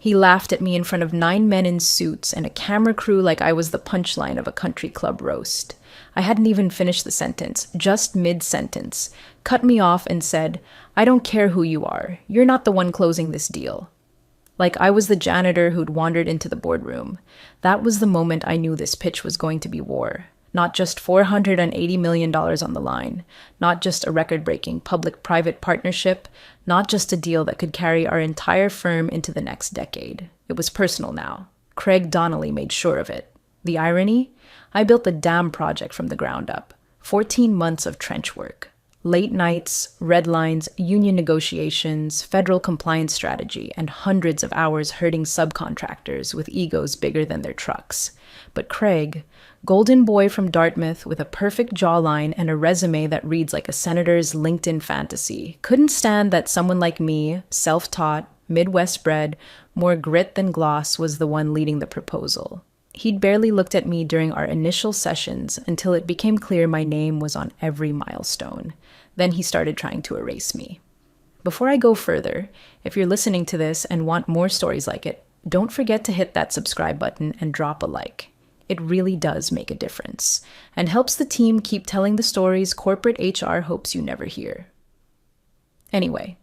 He laughed at me in front of 9 men in suits and a camera crew like I was the punchline of a country club roast. I hadn't even finished the sentence, just mid-sentence, cut me off and said, "I don't care who you are. You're not the one closing this deal." Like I was the janitor who'd wandered into the boardroom. That was the moment I knew this pitch was going to be war. Not just $480 million on the line, not just a record-breaking public-private partnership, not just a deal that could carry our entire firm into the next decade. It was personal now. Craig Donnelly made sure of it. The irony? I built the damn project from the ground up. 14 months of trench work. Late nights, red lines, union negotiations, federal compliance strategy, and hundreds of hours herding subcontractors with egos bigger than their trucks. But Craig, golden boy from Dartmouth with a perfect jawline and a resume that reads like a senator's LinkedIn fantasy, couldn't stand that someone like me, self-taught, Midwest bred, more grit than gloss, was the one leading the proposal. He'd barely looked at me during our initial sessions until it became clear my name was on every milestone. Then he started trying to erase me. Before I go further, if you're listening to this and want more stories like it, don't forget to hit that subscribe button and drop a like. It really does make a difference and helps the team keep telling the stories corporate HR hopes you never hear. Anyway,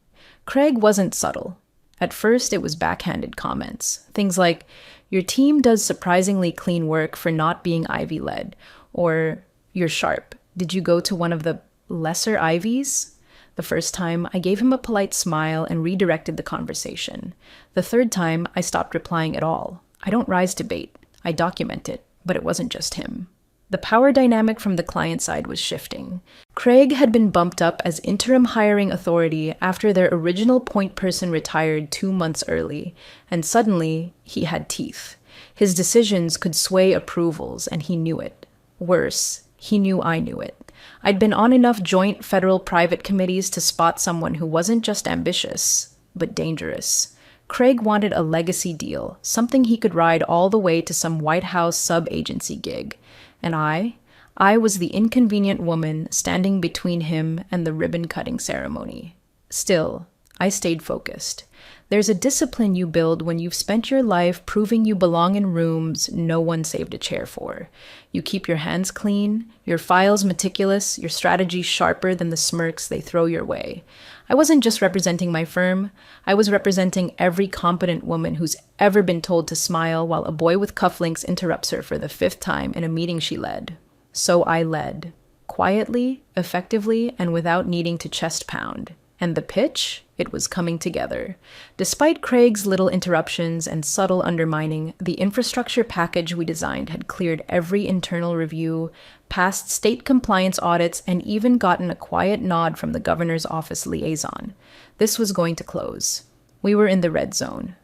Craig wasn't subtle. At first, it was backhanded comments. Things like, "Your team does surprisingly clean work for not being Ivy-led," or "You're sharp. Did you go to one of the lesser Ivies?" The first time, I gave him a polite smile and redirected the conversation. The third time, I stopped replying at all. I don't rise to bait. I document it, but it wasn't just him. The power dynamic from the client side was shifting. Craig had been bumped up as interim hiring authority after their original point person retired 2 months early, and suddenly he had teeth. His decisions could sway approvals, and he knew it. Worse, he knew I knew it. I'd been on enough joint federal-private committees to spot someone who wasn't just ambitious, but dangerous. Craig wanted a legacy deal, something he could ride all the way to some White House sub-agency gig. And I was the inconvenient woman standing between him and the ribbon-cutting ceremony. Still, I stayed focused. There's a discipline you build when you've spent your life proving you belong in rooms no one saved a chair for. You keep your hands clean, your files meticulous, your strategy sharper than the smirks they throw your way. I wasn't just representing my firm, I was representing every competent woman who's ever been told to smile while a boy with cufflinks interrupts her for the 5th time in a meeting she led. So I led. Quietly, effectively, and without needing to chest pound. And the pitch? It was coming together. Despite Craig's little interruptions and subtle undermining, the infrastructure package we designed had cleared every internal review, passed state compliance audits, and even gotten a quiet nod from the governor's office liaison. This was going to close. We were in the red zone.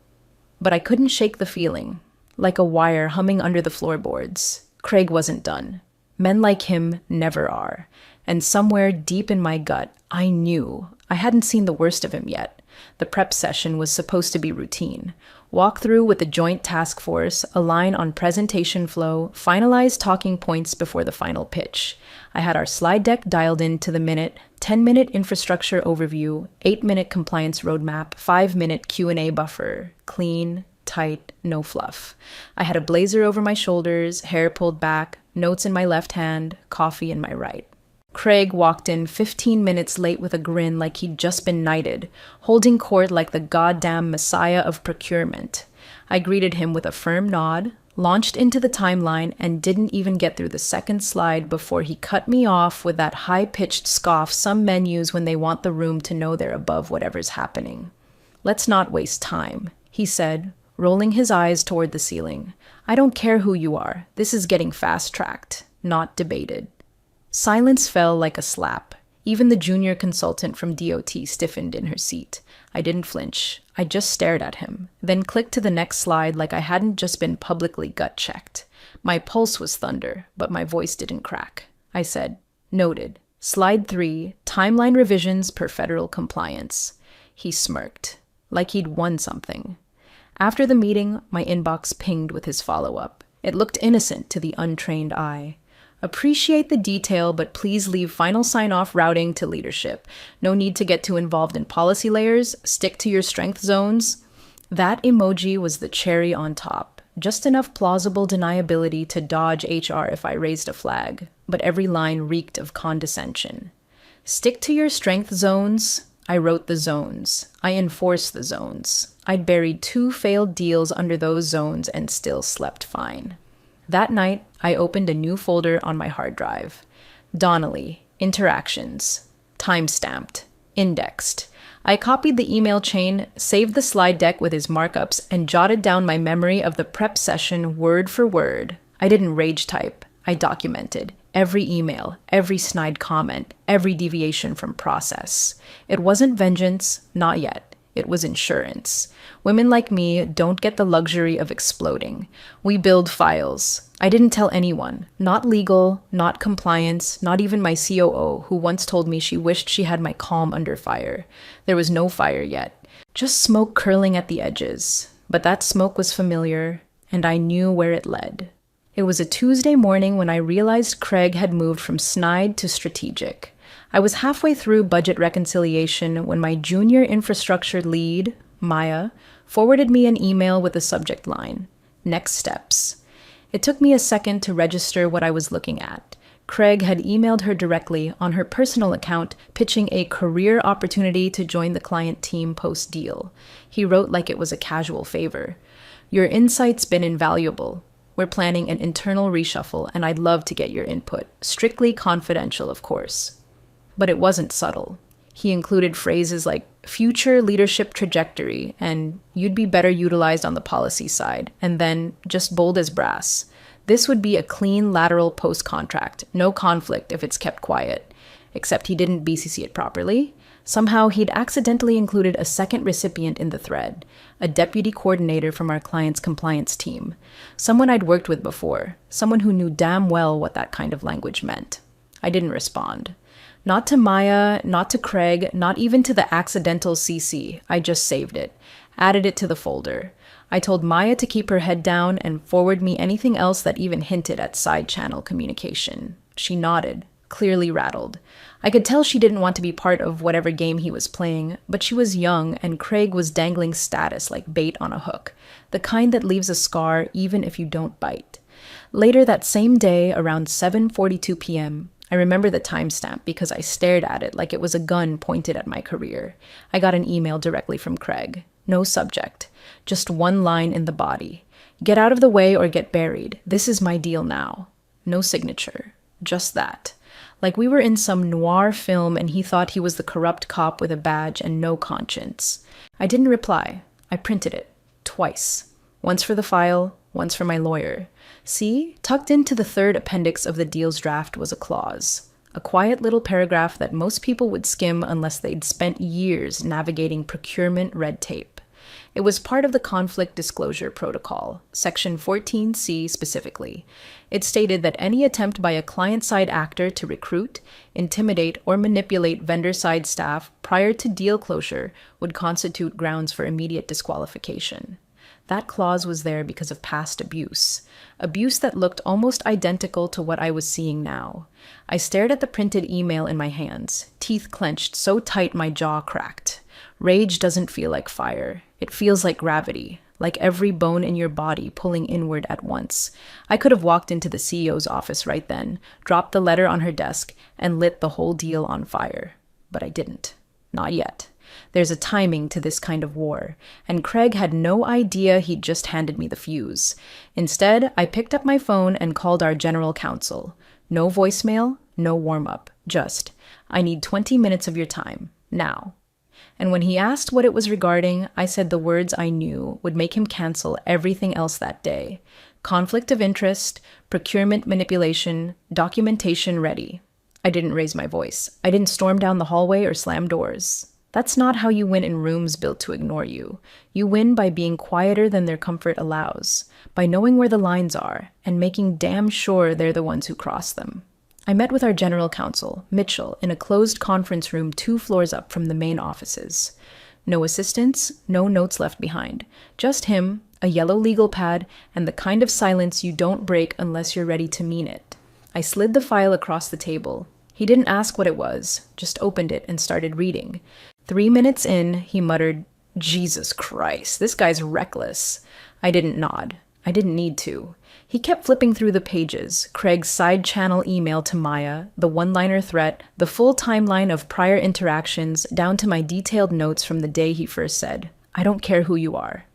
But I couldn't shake the feeling, like a wire humming under the floorboards. Craig wasn't done. Men like him never are. And somewhere deep in my gut, I knew. I hadn't seen the worst of him yet. The prep session was supposed to be routine. Walk through with the joint task force, align on presentation flow, finalize talking points before the final pitch. I had our slide deck dialed in to the minute, 10-minute infrastructure overview, 8-minute compliance roadmap, 5-minute Q&A buffer. Clean, tight, no fluff. I had a blazer over my shoulders, hair pulled back, notes in my left hand, coffee in my right. Craig walked in 15 minutes late with a grin like he'd just been knighted, holding court like the goddamn messiah of procurement. I greeted him with a firm nod, launched into the timeline, and didn't even get through the second slide before he cut me off with that high-pitched scoff some men use when they want the room to know they're above whatever's happening. "Let's not waste time," he said, rolling his eyes toward the ceiling. "I don't care who you are. This is getting fast-tracked, not debated." Silence fell like a slap. Even the junior consultant from DOT stiffened in her seat. I didn't flinch. I just stared at him, then clicked to the next slide like I hadn't just been publicly gut-checked. My pulse was thunder, but my voice didn't crack. I said, "Noted. Slide 3, timeline revisions per federal compliance." He smirked, like he'd won something. After the meeting, my inbox pinged with his follow-up. It looked innocent to the untrained eye. "Appreciate the detail, but please leave final sign-off routing to leadership. No need to get too involved in policy layers. Stick to your strength zones." That emoji was the cherry on top. Just enough plausible deniability to dodge HR if I raised a flag, but every line reeked of condescension. Stick to your strength zones. I wrote the zones. I enforced the zones. I'd buried 2 failed deals under those zones and still slept fine. That night, I opened a new folder on my hard drive. Donnelly, interactions, time-stamped, indexed. I copied the email chain, saved the slide deck with his markups, and jotted down my memory of the prep session word for word. I didn't rage type. I documented every email, every snide comment, every deviation from process. It wasn't vengeance, not yet. It was insurance. Women like me don't get the luxury of exploding. We build files. I didn't tell anyone. Not legal, not compliance, not even my COO, who once told me she wished she had my calm under fire. There was no fire yet. Just smoke curling at the edges. But that smoke was familiar, and I knew where it led. It was a Tuesday morning when I realized Craig had moved from snide to strategic. I was halfway through budget reconciliation when my junior infrastructure lead, Maya, forwarded me an email with the subject line, "Next steps." It took me a second to register what I was looking at. Craig had emailed her directly on her personal account, pitching a career opportunity to join the client team post-deal. He wrote like it was a casual favor. "Your insight's been invaluable. We're planning an internal reshuffle, and I'd love to get your input. Strictly confidential, of course." But it wasn't subtle. He included phrases like future leadership trajectory and you'd be better utilized on the policy side, and then, just bold as brass, this would be a clean lateral post-contract, no conflict if it's kept quiet. Except he didn't BCC it properly. Somehow he'd accidentally included a second recipient in the thread, a deputy coordinator from our client's compliance team, someone I'd worked with before, someone who knew damn well what that kind of language meant. I didn't respond. Not to Maya, not to Craig, not even to the accidental CC. I just saved it, added it to the folder. I told Maya to keep her head down and forward me anything else that even hinted at side-channel communication. She nodded, clearly rattled. I could tell she didn't want to be part of whatever game he was playing, but she was young and Craig was dangling status like bait on a hook, the kind that leaves a scar even if you don't bite. Later that same day, around 7:42 p.m., I remember the timestamp because I stared at it like it was a gun pointed at my career. I got an email directly from Craig. No subject. Just one line in the body. "Get out of the way or get buried. This is my deal now." No signature. Just that. Like we were in some noir film and he thought he was the corrupt cop with a badge and no conscience. I didn't reply. I printed it. Twice. Once for the file, once for my lawyer. See, tucked into the third appendix of the deal's draft was a clause. A quiet little paragraph that most people would skim unless they'd spent years navigating procurement red tape. It was part of the Conflict Disclosure Protocol, Section 14C specifically. It stated that any attempt by a client-side actor to recruit, intimidate, or manipulate vendor-side staff prior to deal closure would constitute grounds for immediate disqualification. That clause was there because of past abuse that looked almost identical to what I was seeing now. I stared at the printed email in my hands, teeth clenched so tight my jaw cracked. Rage doesn't feel like fire. It feels like gravity, like every bone in your body pulling inward at once. I could have walked into the CEO's office right then, dropped the letter on her desk, and lit the whole deal on fire. But I didn't. Not yet. There's a timing to this kind of war, and Craig had no idea he'd just handed me the fuse. Instead, I picked up my phone and called our general counsel. No voicemail, no warm-up, just, "I need 20 minutes of your time, now." And when he asked what it was regarding, I said the words I knew would make him cancel everything else that day. Conflict of interest, procurement manipulation, documentation ready. I didn't raise my voice. I didn't storm down the hallway or slam doors. That's not how you win in rooms built to ignore you. You win by being quieter than their comfort allows, by knowing where the lines are, and making damn sure they're the ones who cross them. I met with our general counsel, Mitchell, in a closed conference room 2 floors up from the main offices. No assistants, no notes left behind. Just him, a yellow legal pad, and the kind of silence you don't break unless you're ready to mean it. I slid the file across the table. He didn't ask what it was, just opened it and started reading. 3 minutes in, he muttered, Jesus Christ, this guy's reckless. I didn't nod. I didn't need to. He kept flipping through the pages, Craig's side channel email to Maya, the one-liner threat, the full timeline of prior interactions, down to my detailed notes from the day he first said, "I don't care who you are."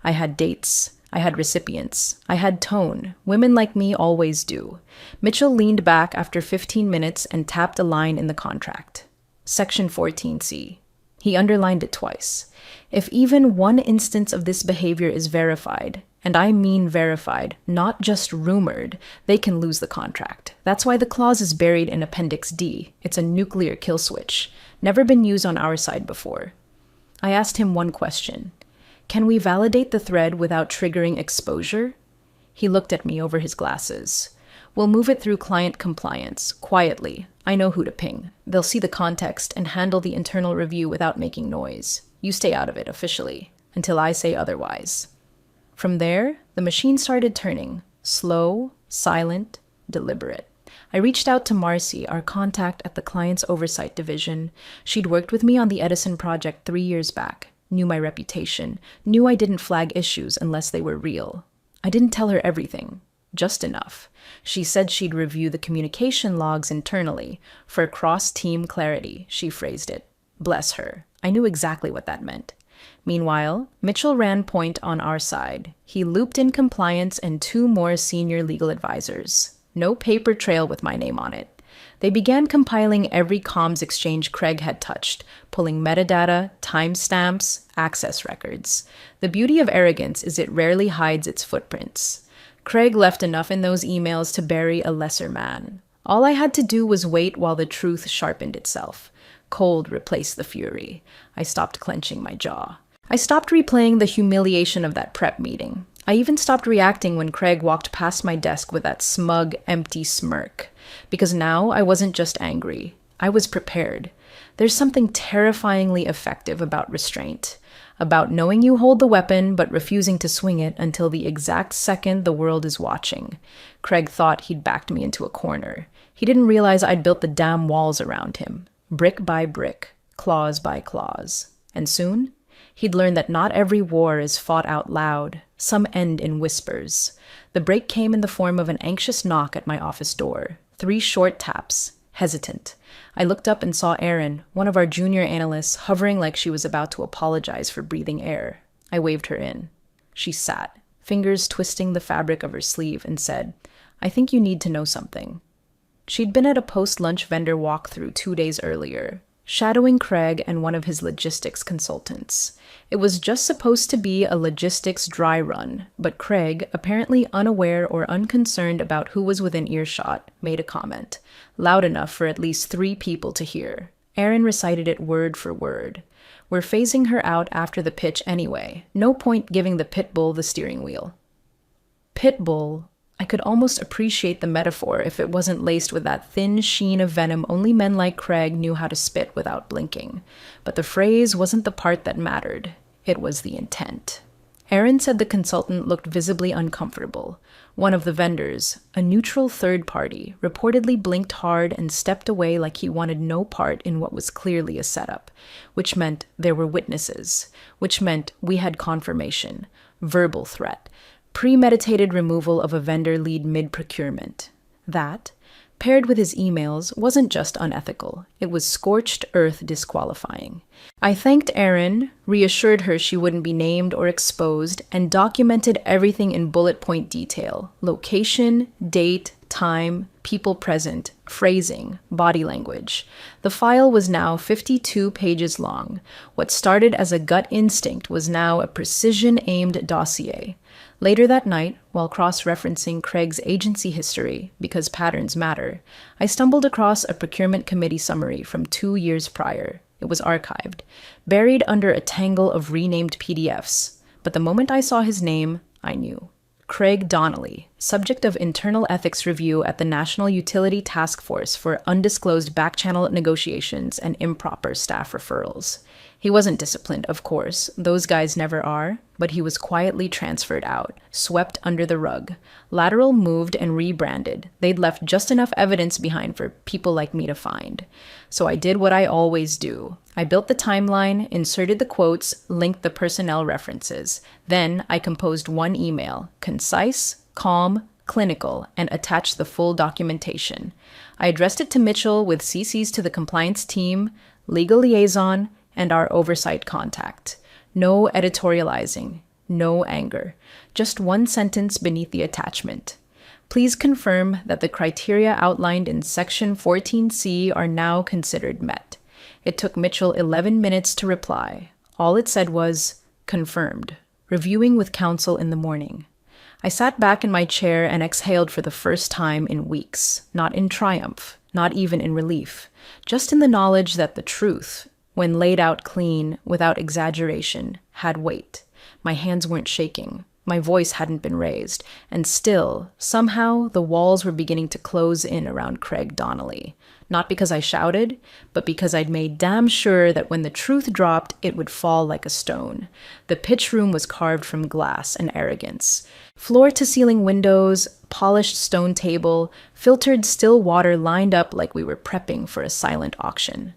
I had dates. I had recipients. I had tone. Women like me always do. Mitchell leaned back after 15 minutes and tapped a line in the contract. Section 14C. He underlined it twice. If even one instance of this behavior is verified, and I mean verified, not just rumored, they can lose the contract. That's why the clause is buried in Appendix D. It's a nuclear kill switch. Never been used on our side before. I asked him one question. Can we validate the thread without triggering exposure? He looked at me over his glasses. We'll move it through client compliance, quietly. I know who to ping. They'll see the context and handle the internal review without making noise. You stay out of it officially, until I say otherwise. From there, the machine started turning, slow, silent, deliberate. I reached out to Marcy, our contact at the client's oversight division. She'd worked with me on the Edison project 3 years back, knew my reputation, knew I didn't flag issues unless they were real. I didn't tell her everything, just enough. She said she'd review the communication logs internally, for cross-team clarity, she phrased it. Bless her. I knew exactly what that meant. Meanwhile, Mitchell ran point on our side. He looped in compliance and 2 more senior legal advisors. No paper trail with my name on it. They began compiling every comms exchange Craig had touched, pulling metadata, timestamps, access records. The beauty of arrogance is it rarely hides its footprints. Craig left enough in those emails to bury a lesser man. All I had to do was wait while the truth sharpened itself. Cold replaced the fury. I stopped clenching my jaw. I stopped replaying the humiliation of that prep meeting. I even stopped reacting when Craig walked past my desk with that smug, empty smirk. Because now I wasn't just angry. I was prepared. There's something terrifyingly effective about restraint. About knowing you hold the weapon but refusing to swing it until the exact second the world is watching. Craig thought he'd backed me into a corner. He didn't realize I'd built the damn walls around him. Brick by brick, clause by clause. And soon, he'd learn that not every war is fought out loud. Some end in whispers. The break came in the form of an anxious knock at my office door. 3 short taps, hesitant. I looked up and saw Erin, one of our junior analysts, hovering like she was about to apologize for breathing air. I waved her in. She sat, fingers twisting the fabric of her sleeve, and said, "I think you need to know something." She'd been at a post-lunch vendor walkthrough 2 days earlier, shadowing Craig and one of his logistics consultants. It was just supposed to be a logistics dry run, but Craig, apparently unaware or unconcerned about who was within earshot, made a comment, loud enough for at least 3 people to hear. Erin recited it word for word. We're phasing her out after the pitch anyway. No point giving the pit bull the steering wheel. Pit bull. I could almost appreciate the metaphor if it wasn't laced with that thin sheen of venom only men like Craig knew how to spit without blinking. But the phrase wasn't the part that mattered. It was the intent. Erin said the consultant looked visibly uncomfortable. One of the vendors, a neutral third party, reportedly blinked hard and stepped away like he wanted no part in what was clearly a setup, which meant there were witnesses, which meant we had confirmation, verbal threat, premeditated removal of a vendor lead mid-procurement. That, paired with his emails, wasn't just unethical. It was scorched earth disqualifying. I thanked Erin, reassured her she wouldn't be named or exposed, and documented everything in bullet point detail. Location, date, time, people present, phrasing, body language. The file was now 52 pages long. What started as a gut instinct was now a precision-aimed dossier. Later that night, while cross-referencing Craig's agency history, because patterns matter, I stumbled across a procurement committee summary from 2 years prior. It was archived, buried under a tangle of renamed PDFs. But the moment I saw his name, I knew. Craig Donnelly, subject of internal ethics review at the National Utility Task Force for undisclosed back-channel negotiations and improper staff referrals. He wasn't disciplined, of course, those guys never are, but he was quietly transferred out, swept under the rug. Lateral moved and rebranded. They'd left just enough evidence behind for people like me to find. So I did what I always do. I built the timeline, inserted the quotes, linked the personnel references. Then I composed one email, concise, calm, clinical, and attached the full documentation. I addressed it to Mitchell with CCs to the compliance team, legal liaison, and our oversight contact. No editorializing, no anger. Just one sentence beneath the attachment. Please confirm that the criteria outlined in Section 14C are now considered met. It took Mitchell 11 minutes to reply. All it said was, confirmed. Reviewing with counsel in the morning. I sat back in my chair and exhaled for the first time in weeks, not in triumph, not even in relief, just in the knowledge that the truth, when laid out clean, without exaggeration, had weight. My hands weren't shaking. My voice hadn't been raised. And still, somehow, the walls were beginning to close in around Craig Donnelly. Not because I shouted, but because I'd made damn sure that when the truth dropped, it would fall like a stone. The pitch room was carved from glass and arrogance. Floor-to-ceiling windows, polished stone table, filtered still water lined up like we were prepping for a silent auction.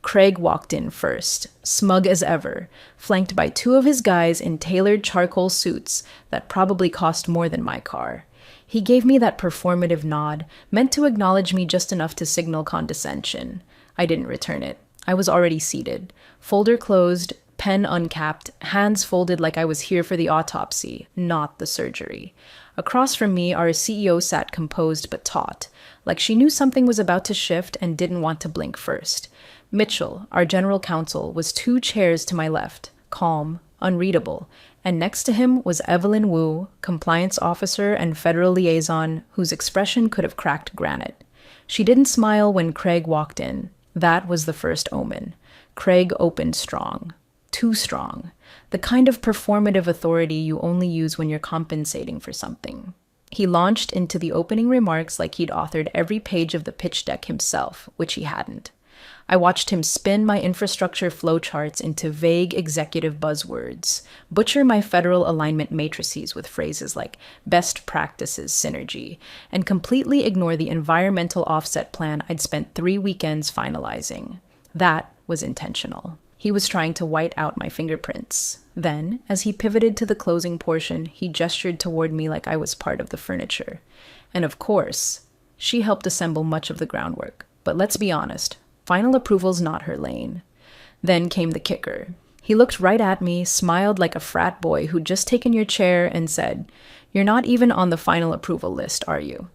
Craig walked in first, smug as ever, flanked by two of his guys in tailored charcoal suits that probably cost more than my car. He gave me that performative nod, meant to acknowledge me just enough to signal condescension. I didn't return it. I was already seated, folder closed, pen uncapped, hands folded like I was here for the autopsy, not the surgery. Across from me, our CEO sat composed but taut, like she knew something was about to shift and didn't want to blink first. Mitchell, our general counsel, was 2 chairs to my left, calm, unreadable, and next to him was Evelyn Wu, compliance officer and federal liaison, whose expression could have cracked granite. She didn't smile when Craig walked in. That was the first omen. Craig opened strong. Too strong. The kind of performative authority you only use when you're compensating for something. He launched into the opening remarks like he'd authored every page of the pitch deck himself, which he hadn't. I watched him spin my infrastructure flowcharts into vague executive buzzwords, butcher my federal alignment matrices with phrases like best practices synergy, and completely ignore the environmental offset plan I'd spent 3 weekends finalizing. That was intentional. He was trying to white out my fingerprints. Then, as he pivoted to the closing portion, he gestured toward me like I was part of the furniture. And of course, she helped assemble much of the groundwork. But let's be honest, final approval's not her lane. Then came the kicker. He looked right at me, smiled like a frat boy who'd just taken your chair, and said, "You're not even on the final approval list, are you?"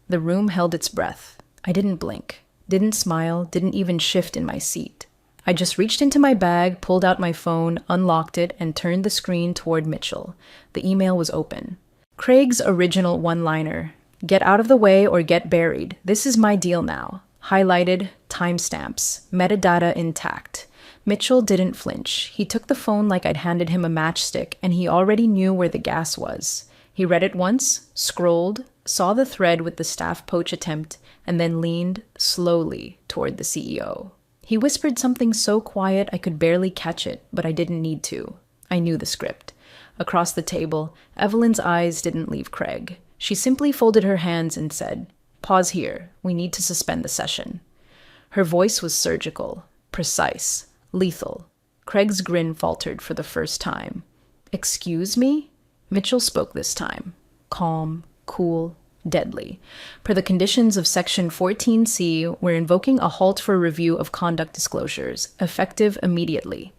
The room held its breath. I didn't blink, didn't smile, didn't even shift in my seat. I just reached into my bag, pulled out my phone, unlocked it, and turned the screen toward Mitchell. The email was open. Craig's original one-liner, "Get out of the way or get buried. This is my deal now." Highlighted, timestamps, metadata intact. Mitchell didn't flinch. He took the phone like I'd handed him a matchstick, and he already knew where the gas was. He read it once, scrolled, saw the thread with the staff poach attempt, and then leaned slowly toward the CEO. He whispered something so quiet I could barely catch it, but I didn't need to. I knew the script. Across the table, Evelyn's eyes didn't leave Craig. She simply folded her hands and said, "Pause here. We need to suspend the session." Her voice was surgical, precise, lethal. Craig's grin faltered for the first time. "Excuse me?" Mitchell spoke this time. Calm, cool, deadly. Per the conditions of Section 14C, we're invoking a halt for review of conduct disclosures, effective immediately.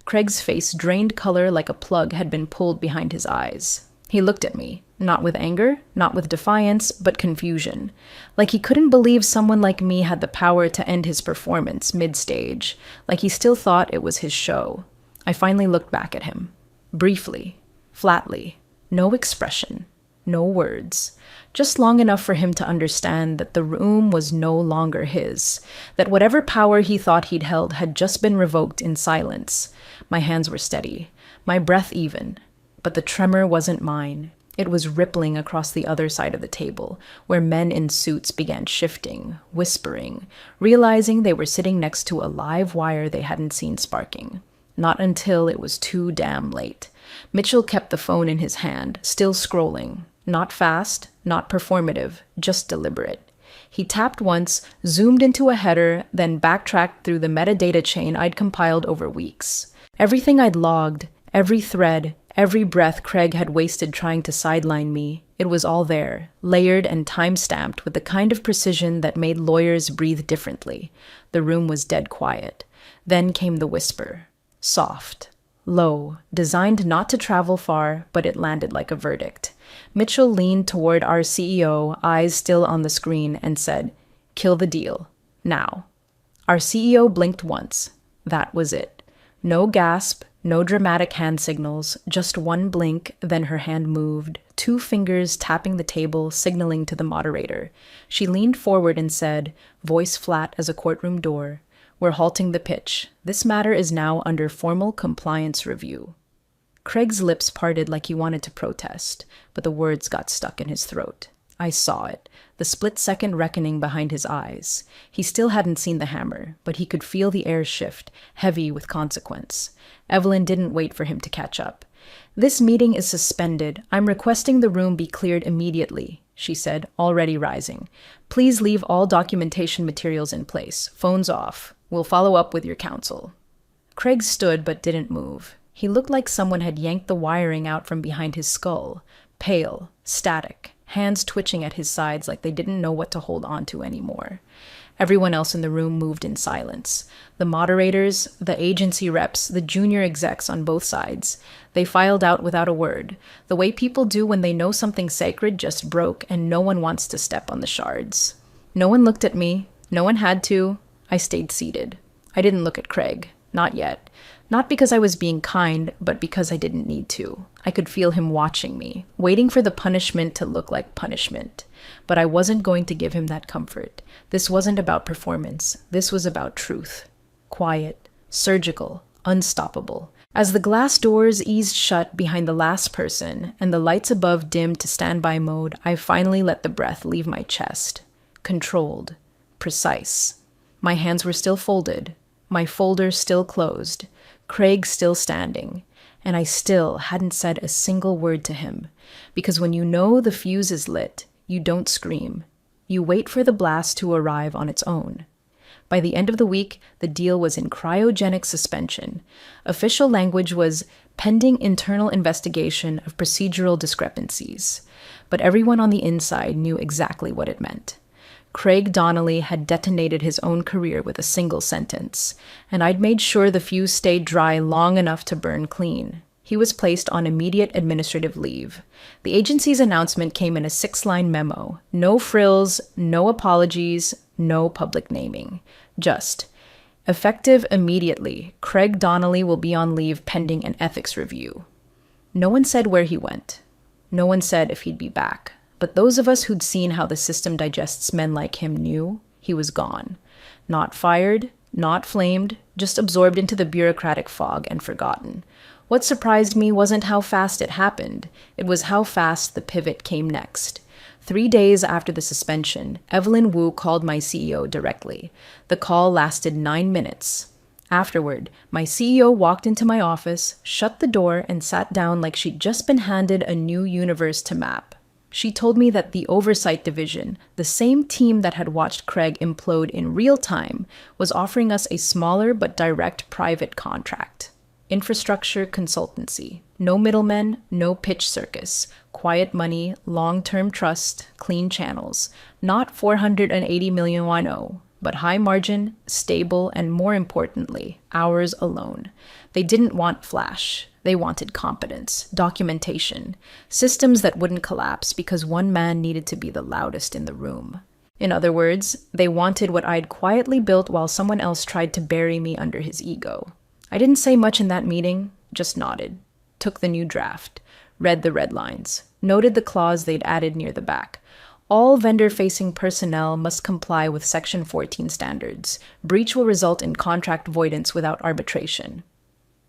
Craig's face drained color like a plug had been pulled behind his eyes. He looked at me, not with anger, not with defiance, but confusion. Like he couldn't believe someone like me had the power to end his performance mid-stage, like he still thought it was his show. I finally looked back at him. Briefly, flatly, no expression, no words. Just long enough for him to understand that the room was no longer his, that whatever power he thought he'd held had just been revoked in silence. My hands were steady, my breath even, but the tremor wasn't mine. It was rippling across the other side of the table, where men in suits began shifting, whispering, realizing they were sitting next to a live wire they hadn't seen sparking. Not until it was too damn late. Mitchell kept the phone in his hand, still scrolling. Not fast, not performative, just deliberate. He tapped once, zoomed into a header, then backtracked through the metadata chain I'd compiled over weeks. Everything I'd logged, every thread, every breath Craig had wasted trying to sideline me, it was all there, layered and time-stamped with the kind of precision that made lawyers breathe differently. The room was dead quiet. Then came the whisper. Soft, low, designed not to travel far, but it landed like a verdict. Mitchell leaned toward our CEO, eyes still on the screen, and said, "Kill the deal. Now." Our CEO blinked once. That was it. No gasp, no dramatic hand signals, just one blink, then her hand moved, 2 fingers tapping the table, signaling to the moderator. She leaned forward and said, voice flat as a courtroom door, "We're halting the pitch. This matter is now under formal compliance review." Craig's lips parted like he wanted to protest, but the words got stuck in his throat. I saw it, the split-second reckoning behind his eyes. He still hadn't seen the hammer, but he could feel the air shift, heavy with consequence. Evelyn didn't wait for him to catch up. "This meeting is suspended. I'm requesting the room be cleared immediately," she said, already rising. "Please leave all documentation materials in place. Phones off. We'll follow up with your counsel." Craig stood but didn't move. He looked like someone had yanked the wiring out from behind his skull, pale, static, hands twitching at his sides like they didn't know what to hold on to anymore. Everyone else in the room moved in silence. The moderators, the agency reps, the junior execs on both sides. They filed out without a word, the way people do when they know something sacred just broke and no one wants to step on the shards. No one looked at me. No one had to. I stayed seated. I didn't look at Craig. Not yet. Not because I was being kind, but because I didn't need to. I could feel him watching me, waiting for the punishment to look like punishment. But I wasn't going to give him that comfort. This wasn't about performance. This was about truth. Quiet, surgical, unstoppable. As the glass doors eased shut behind the last person and the lights above dimmed to standby mode, I finally let the breath leave my chest. Controlled. Precise. My hands were still folded. My folder still closed. Craig still standing. And I still hadn't said a single word to him. Because when you know the fuse is lit, you don't scream. You wait for the blast to arrive on its own. By the end of the week, the deal was in cryogenic suspension. Official language was pending internal investigation of procedural discrepancies. But everyone on the inside knew exactly what it meant. Craig Donnelly had detonated his own career with a single sentence, and I'd made sure the fuse stayed dry long enough to burn clean. He was placed on immediate administrative leave. The agency's announcement came in a 6-line memo. No frills, no apologies, no public naming. Just, effective immediately, Craig Donnelly will be on leave pending an ethics review. No one said where he went. No one said if he'd be back. But those of us who'd seen how the system digests men like him knew he was gone. Not fired, not flamed, just absorbed into the bureaucratic fog and forgotten. What surprised me wasn't how fast it happened. It was how fast the pivot came next. 3 days after the suspension, Evelyn Wu called my CEO directly. The call lasted 9 minutes. Afterward, my CEO walked into my office, shut the door, and sat down like she'd just been handed a new universe to map. She told me that the Oversight Division, the same team that had watched Craig implode in real time, was offering us a smaller but direct private contract. Infrastructure consultancy. No middlemen, no pitch circus. Quiet money, long-term trust, clean channels. Not 480 million 10, but high margin, stable, and more importantly, ours alone. They didn't want flash. They wanted competence, documentation, systems that wouldn't collapse because one man needed to be the loudest in the room. In other words, they wanted what I'd quietly built while someone else tried to bury me under his ego. I didn't say much in that meeting, just nodded, took the new draft, read the red lines, noted the clause they'd added near the back. All vendor-facing personnel must comply with Section 14 standards. Breach will result in contract voidance without arbitration.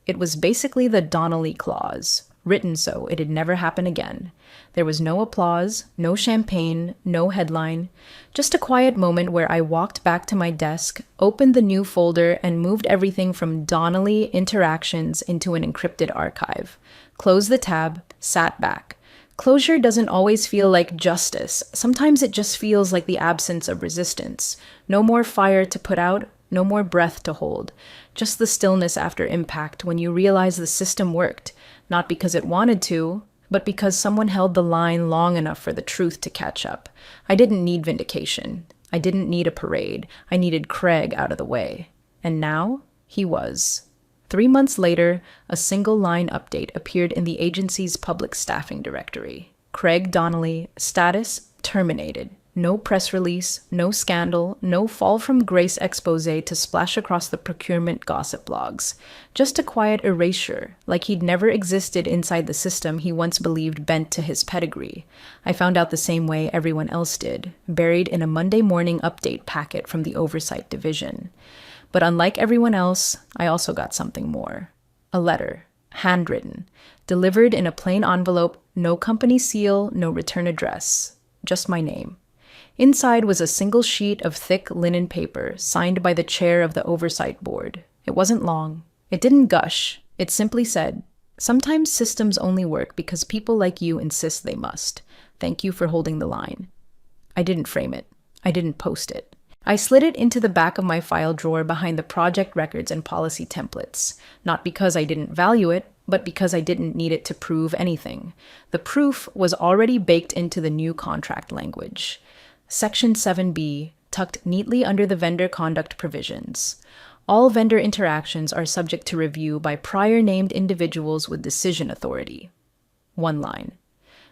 It was basically the Donnelly Clause, written so it'd never happen again. There was no applause, no champagne, no headline, just a quiet moment where I walked back to my desk, opened the new folder, and moved everything from Donnelly interactions into an encrypted archive. Closed the tab, sat back. Closure doesn't always feel like justice. Sometimes it just feels like the absence of resistance. No more fire to put out, no more breath to hold. Just the stillness after impact when you realize the system worked, not because it wanted to, but because someone held the line long enough for the truth to catch up. I didn't need vindication. I didn't need a parade. I needed Craig out of the way. And now, he was. 3 months later, a single line update appeared in the agency's public staffing directory. Craig Donnelly, status terminated. No press release, no scandal, no fall from grace expose to splash across the procurement gossip blogs. Just a quiet erasure, like he'd never existed inside the system he once believed bent to his pedigree. I found out the same way everyone else did, buried in a Monday morning update packet from the Oversight Division. But unlike everyone else, I also got something more. A letter, handwritten, delivered in a plain envelope, no company seal, no return address, just my name. Inside was a single sheet of thick linen paper, signed by the chair of the Oversight Board. It wasn't long. It didn't gush. It simply said, "Sometimes systems only work because people like you insist they must. Thank you for holding the line." I didn't frame it. I didn't post it. I slid it into the back of my file drawer behind the project records and policy templates, not because I didn't value it, but because I didn't need it to prove anything. The proof was already baked into the new contract language. Section 7B, tucked neatly under the vendor conduct provisions. All vendor interactions are subject to review by prior named individuals with decision authority. One line.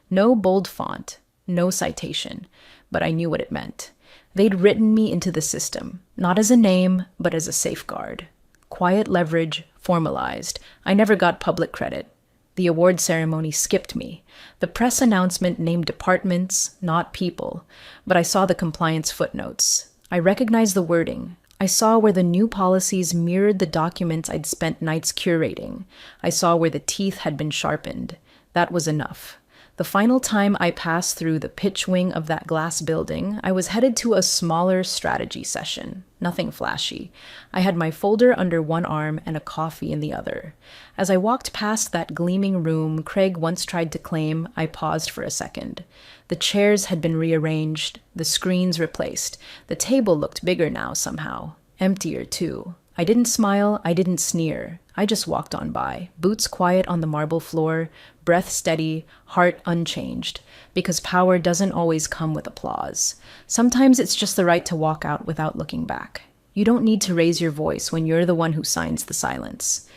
No bold font, no citation, but I knew what it meant. They'd written me into the system, not as a name, but as a safeguard. Quiet leverage, formalized. I never got public credit. The award ceremony skipped me. The press announcement named departments, not people, but I saw the compliance footnotes. I recognized the wording. I saw where the new policies mirrored the documents I'd spent nights curating. I saw where the teeth had been sharpened. That was enough. The final time I passed through the pitch wing of that glass building, I was headed to a smaller strategy session. Nothing flashy. I had my folder under one arm and a coffee in the other. As I walked past that gleaming room Craig once tried to claim, I paused for a second. The chairs had been rearranged, the screens replaced. The table looked bigger now somehow. Emptier, too. I didn't smile, I didn't sneer. I just walked on by, boots quiet on the marble floor, breath steady, heart unchanged, because power doesn't always come with applause. Sometimes it's just the right to walk out without looking back. You don't need to raise your voice when you're the one who signs the silence.